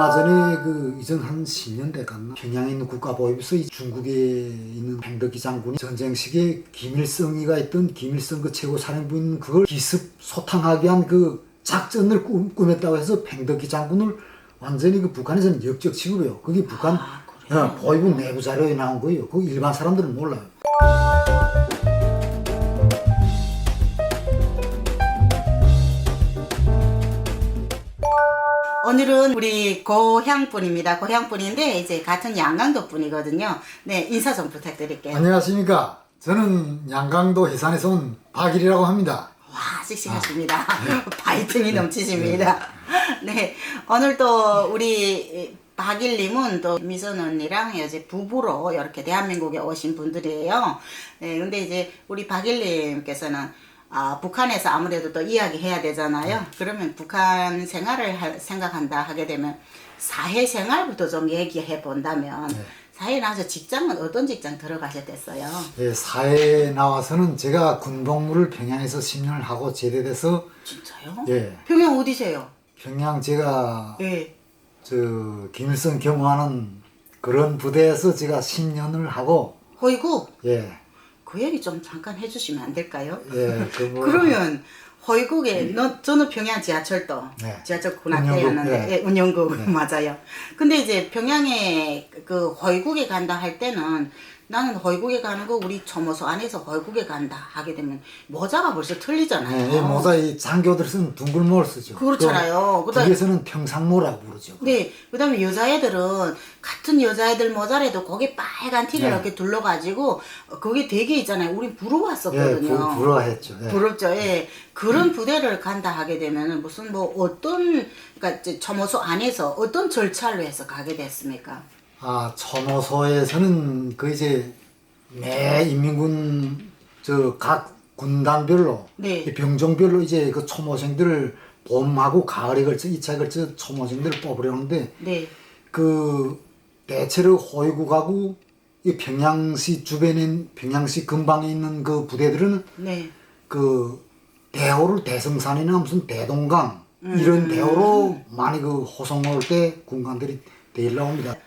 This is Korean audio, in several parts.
얼마 전에 그 이전 한 10년 돼갔나 평양에 있는 국가보위부서 중국에 있는 팽덕기 장군이 전쟁 시기에 김일성이가 있던 김일성 그 최고 사령부인 그걸 기습 소탕하기 위한 그 작전을 꾸몄다고 해서 팽덕기 장군을 완전히 그 북한에서는 역적 취급해요. 그게 북한 보위부 내부 자료에 나온 거예요. 그 일반 사람들은 몰라요. 오늘은 우리 고향분입니다. 고향분인데 이제 같은 양강도 분이거든요. 네, 인사 좀 부탁드릴게요. 안녕하십니까. 저는 양강도 해산에서 온 박일이라고 합니다. 와, 씩씩하십니다. 파이팅이 넘치십니다. 네, 오늘 또 우리 박일님은 또 미선 언니랑 이제 부부로 이렇게 대한민국에 오신 분들이에요. 네, 근데 이제 우리 박일님께서는 북한에서 아무래도 또 이야기해야 되잖아요. 그러면 북한 생활을 생각한다 하게 되면 사회생활부터 좀 얘기해 본다면 사회에 나와서 직장은 어떤 직장 들어가셨댔어요? 예, 사회에 나와서는 제가 군복무를 평양에서 10년을 하고 제대돼서. 진짜요? 예. 평양 어디세요? 평양 제가 예. 저 김일성 경호하는 그런 부대에서 제가 10년을 하고. 허이구? 예. 그 얘기 좀 잠깐 해주시면 안 될까요? 예. 그러면 허이국에 저는 평양 지하철도 지하철 군악대였는데 예. 운영국 맞아요. 근데 이제 평양에 그 허이국에 간다 할 때는 나는 허이국에 가는 거 우리 초모소 안에서 허이국에 간다 하게 되면 모자가 벌써 틀리잖아요. 예, 모자 이 장교들 쓰는 둥글모를 쓰죠. 그렇잖아요. 북에서는 평상모라고 부르죠. 네, 그다음에 여자애들은 같은 여자애들 모자라도 거기에 빨간 티를 이렇게 둘러가지고 거기 되게 있잖아요. 우리 부러웠었거든요. 예, 부러워했죠. 예. 부럽죠. 예. 그런 부대를 간다 하게 되면은 무슨 뭐 어떤 그러니까 초모소 안에서 어떤 절차로 해서 가게 됐습니까? 초모소에서는 그 이제 매 인민군 저 각 군단별로 이 병종별로 이제 그 초모생들을 봄하고 가을에 걸쳐 2차에 걸쳐 초모생들을 뽑으려는데 그 대체로 호위국하고 이 평양시 주변인 평양시 근방에 있는 그 부대들은 그 대호를 대성산이나 무슨 대동강 이런 대호로 많이 그 호송 올 때 군관들이 데리러 옵니다.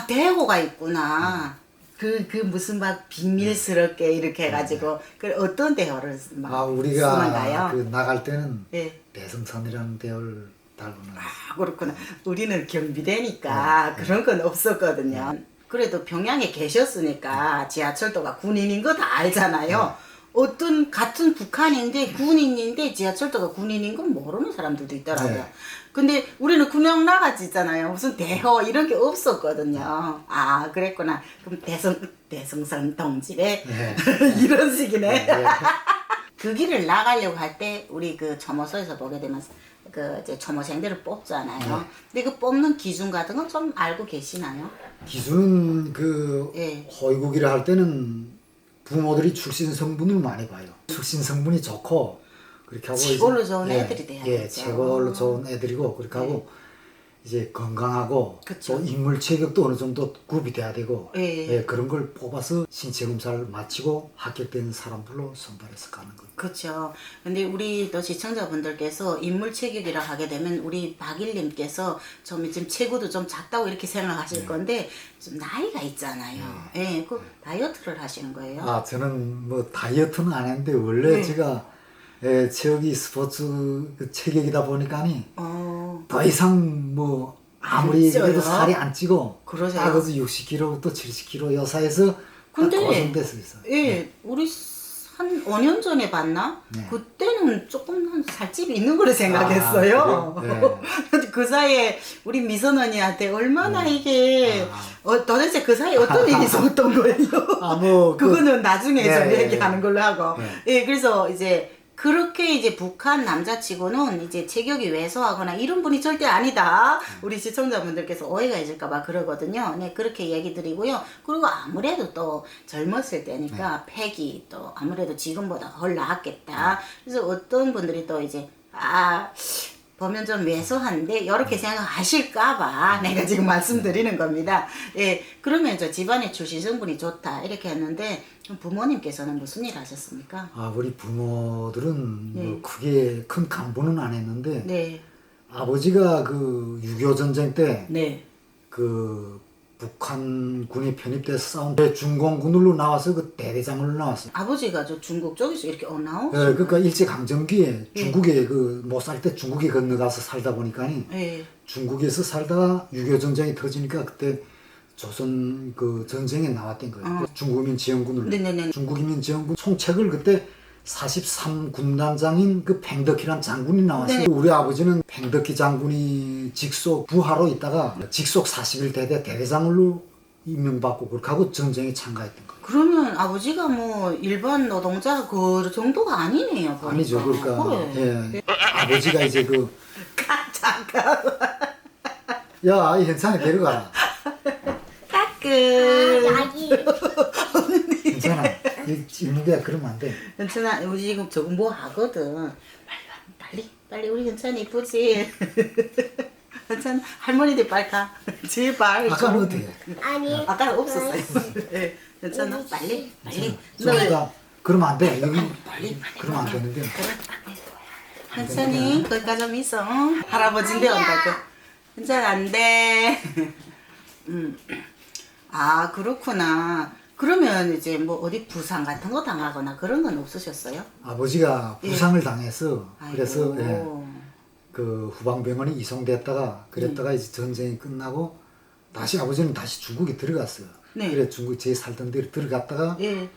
대호가 있구나. 그 무슨 막 비밀스럽게 이렇게 해가지고 그 어떤 대호를 막 우리가 쓰는가요? 그 나갈 때는 대성산이라는 대호를 달고 나갔어요. 그렇구나. 우리는 경비대니까 그런 건 없었거든요. 그래도 평양에 계셨으니까 지하철도가 군인인 거 다 알잖아요. 어떤 같은 북한인데 군인인데 지하철도가 군인인 건 모르는 사람들도 있더라고요. 근데 우리는 그냥 나가지잖아요. 무슨 대호 이런 게 없었거든요. 그랬구나. 그럼 대성산 동지래 이런 식이네. 그 길을 나가려고 할 때 우리 그 초모소에서 보게 되면 그 이제 초모생들을 뽑잖아요. 근데 그 뽑는 기준 같은 건 좀 알고 계시나요? 기준은 그 호위국이라 할 때는 부모들이 출신 성분을 많이 봐요. 출신 성분이 좋고 그렇게 하고 최고로 좋은 애들이 돼야겠죠. 최고로 좋은 애들이고 그렇게 하고 이제 건강하고 또 인물 체격도 어느 정도 구비 돼야 되고 그런 걸 뽑아서 신체 검사를 마치고 합격된 사람들로 선발해서 가는 거예요. 그렇죠. 근데 우리 또 시청자분들께서 인물 체격이라 하게 되면 우리 박일님께서 좀 지금 체구도 좀 작다고 이렇게 생각하실 건데 좀 나이가 있잖아요. 그 다이어트를 하시는 거예요? 저는 뭐 다이어트는 안 했는데 원래 제가 체육이 스포츠 그 체격이다 보니까니 더 이상 뭐 아무리 그래도 살이 안 찌고 딱 60kg부터 70kg 여사에서 고정돼서 있어요. 우리 한 5년 전에 봤나? 그때는 조금 살집이 있는 걸로 생각했어요. 그 사이에 우리 미선 언니한테 얼마나 이게 도대체 그 사이에 어떤 일이 있었던 거예요? 그거는 나중에 좀 얘기하는 걸로 하고. 그래서 이제 그렇게 이제 북한 남자치고는 이제 체격이 왜소하거나 이런 분이 절대 아니다. 우리 시청자분들께서 오해가 있을까봐 그러거든요. 그렇게 얘기 드리고요. 그리고 아무래도 또 젊었을 때니까 팩이 또 아무래도 지금보다 덜 나았겠다. 그래서 어떤 분들이 또 이제 보면 좀 왜소한데 이렇게 생각하실까봐 내가 지금 말씀드리는 겁니다. 그러면 저 집안의 출신 성분이 좋다 이렇게 했는데 부모님께서는 무슨 일 하셨습니까? 우리 부모들은 뭐 크게 큰 강부는 안 했는데 아버지가 그 6.25 전쟁 때 네. 그 북한군이 편입돼서 싸운 중공군으로 나와서 그 대대장으로 나왔어요. 아버지가 저 중국 쪽에서 이렇게 나오신 예, 그러니까 일제강점기에 예. 중국에 그 못 살 때 중국에 건너가서 살다 보니까 예. 중국에서 살다가 6.25 전쟁이 터지니까 그때 조선 그 전쟁에 나왔던 거예요. 중국인 지원군을. 네네네. 중국인 지원군 총책을 그때 43군단장인 그 팽덕희란 장군이 나왔어요. 네. 우리 아버지는 팽덕희 장군이 직속 부하로 있다가 직속 41대대 대대장으로 임명받고 그렇게 하고 전쟁에 참가했던 거예요. 그러면 아버지가 뭐 일반 노동자 그 정도가 아니네요. 보니까. 아니죠. 그러니까 그래. 예. 아버지가 이제 그 잠깐. 야, 이 현상에 데려가라. 까끔. 아기. 괜찮아. 일무비야 그러면 안 돼. 현찬아, 우리 지금 저거 뭐 하거든. 빨리 우리 현찬 이쁘지. 현찬 할머니들 빨리 가. 제발. 아까는 어떻게? 아니. 아까 없었어요. 네. 현찬아 빨리. 저기가 그러면 안 돼. 여기 빨리. 그러면 안 되는데. 현찬이 거기까지 좀 있어. 할아버지인데 온다고. 현찬 안 돼. 아 그렇구나. 그러면 이제 뭐 어디 부상 같은 거 당하거나 그런 건 없으셨어요? 아버지가 부상을 당해서 그래서 아이고. 예, 그 후방병원에 이송됐다가 그랬다가 이제 전쟁이 끝나고 다시 아버지는 다시 중국에 들어갔어요. 네. 그래 중국 제 살던 데로 들어갔다가 예.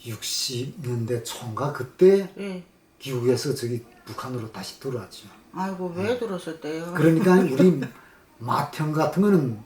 60년대 초인가 그때 예. 귀국해서 저기 북한으로 다시 들어왔죠. 아이고 왜 들었을때요? 그러니까 우리 맏형 같은 거는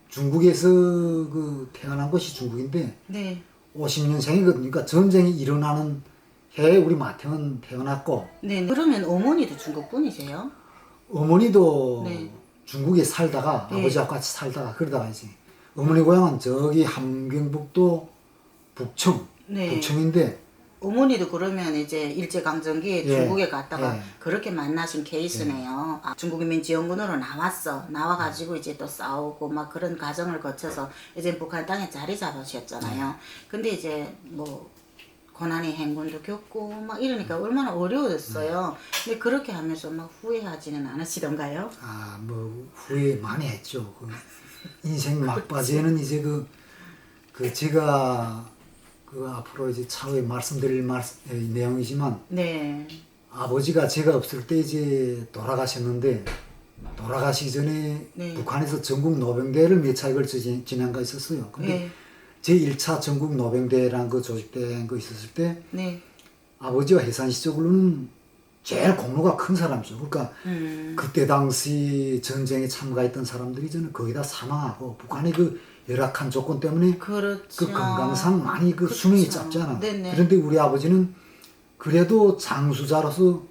중국에서 그 태어난 것이 중국인데 네. 50년생이거든요. 그러니까 전쟁이 일어나는 해에 우리 맏형은 태어났고 네. 그러면 어머니도 중국 분이세요? 어머니도 네. 중국에 살다가 네. 아버지하고 같이 살다가 그러다가 이제 어머니 고향은 저기 함경북도 북청 네. 북청인데 어머니도 그러면 이제 일제강점기에 예. 중국에 갔다가 예. 그렇게 만나신 케이스네요. 아, 중국인민지원군으로 나와가지고 이제 또 싸우고 막 그런 과정을 거쳐서 이제 북한 땅에 자리 잡으셨잖아요. 근데 이제 뭐 고난의 행군도 겪고 막 이러니까 얼마나 어려웠어요. 근데 그렇게 하면서 막 후회하지는 않으시던가요? 아 뭐 후회 많이 했죠. 그 인생 막바지에는 이제 그 제가 그 앞으로 이제 차후에 말씀드릴 내용이지만 네. 아버지가 제가 없을 때 이제 돌아가셨는데 돌아가시기 전에 네. 북한에서 전국 노병대를 몇 차에 걸쳐 진행한 거 있었어요. 근데 네. 제 1차 전국 노병대라는 거 조직된 거 있었을 때 네. 아버지와 해산시 쪽으로는 제일 공로가 큰 사람이죠. 그러니까 그때 당시 전쟁에 참가했던 사람들이 저는 거의 다 사망하고 북한의 그 열악한 조건 때문에 그렇죠. 그 건강상 많이 그 그렇죠. 수명이 짧잖아. 네네. 그런데 우리 아버지는 그래도 장수자로서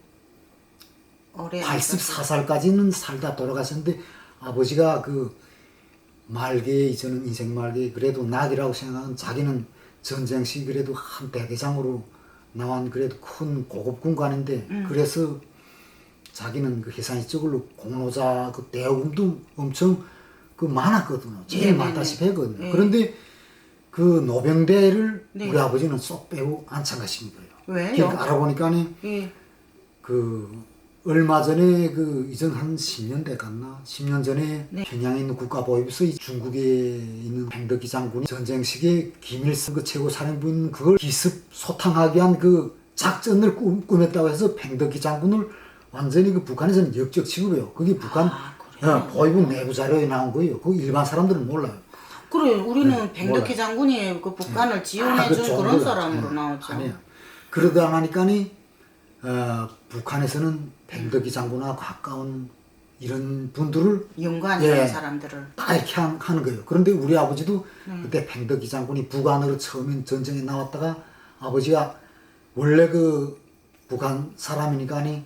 오래 84살까지는 살다 돌아가셨는데 아버지가 그 말기에 저는 인생 말기에 그래도 낙이라고 생각하는 자기는 전쟁 시 그래도 한 대대장으로 나온 그래도 큰 고급 군관인데 그래서 자기는 그 해산시 쪽으로 공로자 그 대우금도 엄청 그 많았거든요. 제일 네네네. 많다시피 했거든요. 네. 그런데 그 노병대를 네. 우리 아버지는 쏙 빼고 안 참가신 거예요. 왜요? 그러니까 알아보니까 예. 그 얼마 전에 그 이전 한 10년 돼갔나 10년 전에 네. 평양에 있는 국가보위부서 중국에 있는 팽덕기 장군이 전쟁 시기에 김일성 그 최고 사령부인 그걸 기습 소탕하기 위한 그 작전을 꾸몄다고 해서 팽덕기 장군을 완전히 그 북한에서는 역적 취급해요. 그게 북한 그래요? 보위부 내부 자료에 나온 거예요. 그 일반 사람들은 몰라요. 그래 우리는 네, 팽덕희 몰라요. 장군이 그 북한을 지원해준 좋은 그런 거야. 사람으로 네. 나오죠. 아니에요. 그러다 나니까니 북한에서는 팽덕기 장군과 가까운 이런 분들을 연관 예. 있는 사람들을. 다 이렇게 하는 거예요. 그런데 우리 아버지도 그때 팽덕기 장군이 북한으로 처음엔 전쟁에 나왔다가 아버지가 원래 그 북한 사람이니까니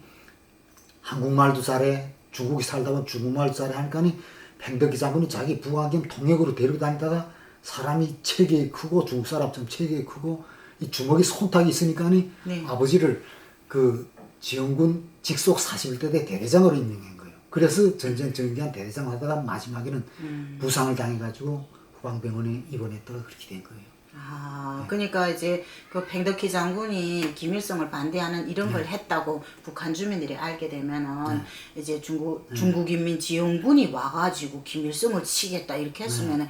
한국말도 잘해 중국에 살다 보면 중국말도 잘해 하니까니 팽덕기 장군이 자기 북한 겸 통역으로 데리고 다니다가 사람이 체격이 크고 중국 사람처럼 체격이 크고 이 주먹에 손탁이 있으니까니 네. 아버지를 그 지원군 직속 41대대 대대장으로 임명한 거예요. 그래서 전쟁 전개한 대대장 하다가 마지막에는 부상을 당해가지고 후방병원에 입원했다가 그렇게 된 거예요. 그러니까 이제 그 팽덕희 장군이 김일성을 반대하는 이런 걸 했다고 북한 주민들이 알게 되면은 이제 중국인민지원군이 와가지고 김일성을 치겠다 이렇게 했으면은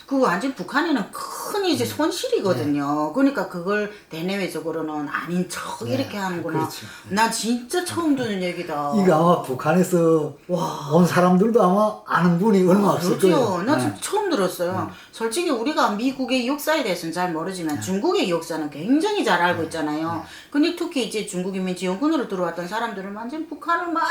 그 완전 북한에는 큰 이제 손실이거든요. 그러니까 그걸 대내외적으로는 아닌 척 이렇게 하는구나. 그렇죠. 난 진짜 처음 듣는 얘기다. 이거 아마 북한에서 온 사람들도 아마 아는 분이 얼마 없을 그렇죠. 거예요. 나 진짜 처음 들었어요. 솔직히 우리가 미국의 역사에 대해서는 잘 모르지만 중국의 역사는 굉장히 잘 알고 있잖아요. 근데 특히 이제 중국인민지원군으로 들어왔던 사람들은 완전 북한을 막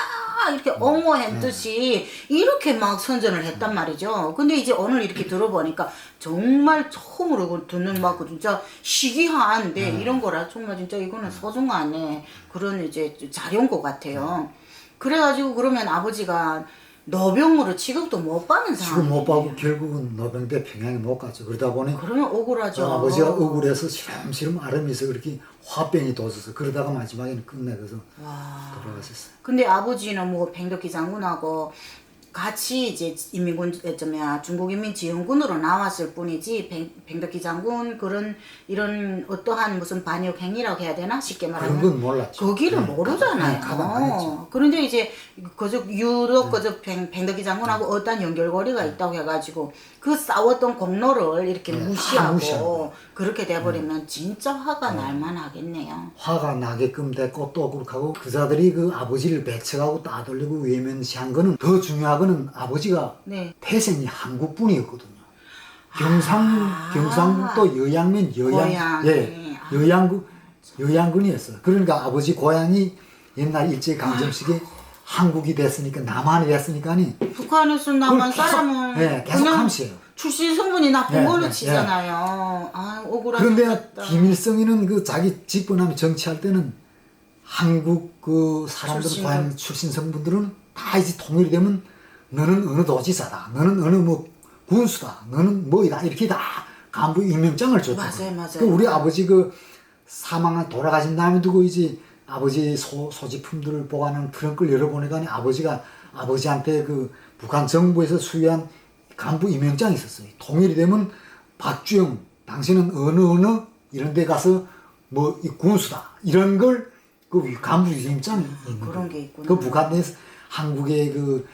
이렇게 옹호한 듯이 이렇게 막 선전을 했단 말이죠. 근데 이제 오늘 이렇게 들어보니까 정말 처음으로 듣는 막 진짜 시기한데 이런 거라 정말 진짜 이거는 소중한 그런 이제 자료인 것 같아요. 그래가지고 그러면 아버지가 노병으로 취급도 못 받는 상황이 지금 못 받고 결국은 노병대 평양에 못 갔죠. 그러다 보니 그러면 억울하죠. 아버지가 억울해서 시름시름 아름에서 그렇게 화병이 도져서 그러다가 마지막에는 끝내서 돌아가셨어요. 근데 아버지는 뭐 팽덕희 장군하고 같이 이제 중국인민지원군으로 나왔을 뿐이지 팽덕희 장군 그런 이런 어떠한 무슨 반역 행위라고 해야 되나 쉽게 말하면 그런 건 몰랐죠. 거기를 모르잖아요. 가담 안 했죠. 그런데 이제 그저 유독 그저 팽덕희 장군하고 어떤 연결고리가 있다고 해가지고 그 싸웠던 공로를 이렇게 무시하고 그렇게 돼버리면 진짜 화가 날만 하겠네요. 화가 나게끔 됐고 또 그렇고 그자들이 그 아버지를 배척하고 따돌리고 외면시한 거는 더 중요하거는 아버지가 태생이 한국분이었거든요. 경상북도 여양면 여양군이었어요. 그러니까 아버지 고향이 옛날 일제강점식에 한국이 됐으니까 남한이 됐으니까니 북한에서 남한 사람은 계속 함시해요. 출신 성분이 나쁜 걸로 치잖아요. 억울하다. 그런데 김일성이는 그 자기 집권하면 정치할 때는 한국 그 사람들 고향 출신 성분들은 다 이제 통일이 되면 너는 어느 도지사다, 너는 어느 뭐 군수다, 너는 뭐이다 이렇게 다 간부 임명장을 줬죠. 맞아요. 그 우리 아버지 그 사망한 돌아가신 다음에 두고 이제 아버지 소지품들을 보관하는 트렁크를 열어보니까 아버지한테 그 북한 정부에서 수여한 간부 임명장이 있었어요. 통일이 되면 박주영 당신은 어느 이런 데 가서 뭐 이 군수다 이런 걸 그 간부 임명장이 있는 그런 게 있구나. 그 북한에서 한국의 그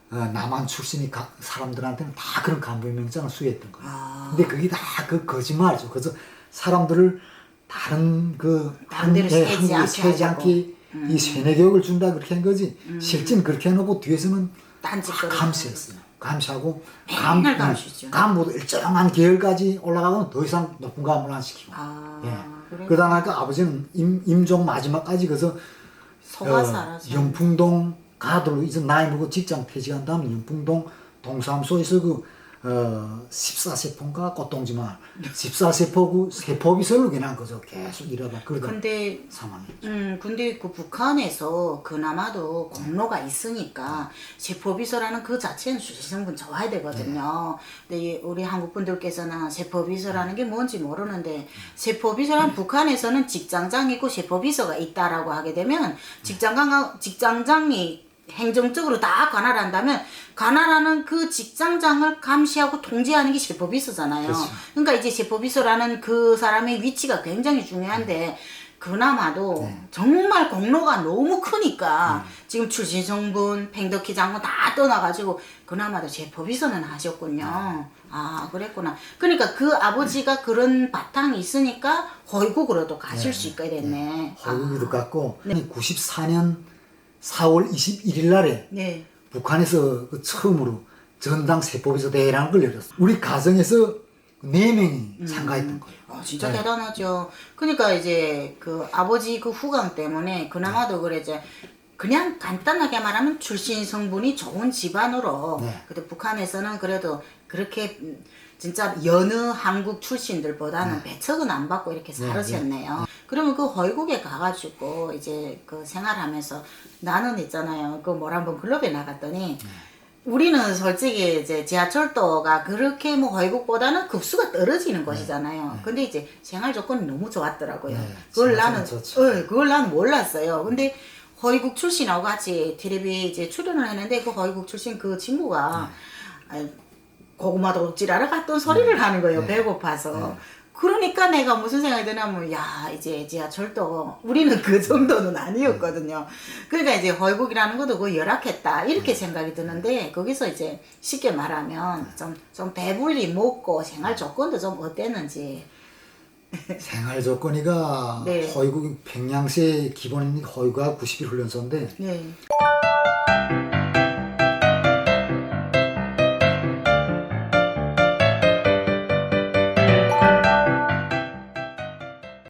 남한 출신의 사람들한테는 다 그런 간부 임명장을 수여했던 거예요. 근데 그게 다 그 거짓말이죠. 그래서 사람들을 다른 반대로 한국에 세지 않게 이 세뇌 교육을 준다 그렇게 한 거지. 실제는 그렇게 해놓고 뒤에서는 감시했어요. 감시하고 간부도 일정한 계열까지 올라가고 더 이상 높은 간부를 안 시키고. 그러다가 아버지는 임종 마지막까지 그래서 연풍동 가도로 이제 나이 먹고 직장 퇴직한 다음 연풍동 동사무소에서 14세포인가 꽃동지만 14세포 그 세포비서로 그냥 거죠. 계속 일하다 그러다 사망했죠. 근데 그 북한에서 그나마도 공로가 있으니까 세포비서라는 그 자체는 수시성분 좋아야 되거든요. 근데 우리 한국 분들께서는 세포비서라는 게 뭔지 모르는데 세포비서란 북한에서는 직장장이고 세포비서가 있다라고 하게 되면 직장장이 행정적으로 다 관할한다면 관할하는 그 직장장을 감시하고 통제하는 게 세포비서잖아요. 그렇죠. 그러니까 이제 세포비서라는 그 사람의 위치가 굉장히 중요한데 그나마도 정말 공로가 너무 크니까 지금 출신성분, 팽덕희 장군 다 떠나가지고 그나마도 세포비서는 하셨군요. 그랬구나. 그러니까 그 아버지가 그런 바탕이 있으니까 호위국으로도 가실 수 있게 됐네. 호위국도 갔고 94년 4월 21일 날에 북한에서 그 처음으로 전당 세포비서 대회라는 걸 열었어요. 우리 가정에서 4명이 참가했던 거예요. 진짜 대단하죠. 그러니까 이제 그 아버지 그 후광 때문에 그나마도 그래 이제 그냥 간단하게 말하면 출신 성분이 좋은 집안으로 근데 북한에서는 그래도 그렇게 진짜 여느 한국 출신들보다는 배척은 안 받고 이렇게 살으셨네요. 그러면 그 호위국에 가가지고 이제 그 생활하면서 나는 있잖아요. 그 모란봉 클럽에 나갔더니 우리는 솔직히 이제 지하철도가 그렇게 뭐 호위국보다는 급수가 떨어지는 곳이잖아요. 근데 이제 생활 조건이 너무 좋았더라고요. 그걸 나는 몰랐어요. 근데 호위국 출신하고 같이 텔레비 이제 출연을 했는데 그 호위국 출신 그 친구가 고구마 도둑질하러 갔던 소리를 하는 거예요. 배고파서. 그러니까 내가 무슨 생각이 드냐면, 야, 이제 지하철도, 우리는 그 정도는 아니었거든요. 그러니까 이제 월국이라는 것도 그 열악했다. 이렇게 생각이 드는데, 거기서 이제 쉽게 말하면, 좀 배불리 먹고 생활 조건도 좀 어땠는지. 생활 조건이가 네. 허위국 평양시의 기본 허위가 90일 훈련소인데 네.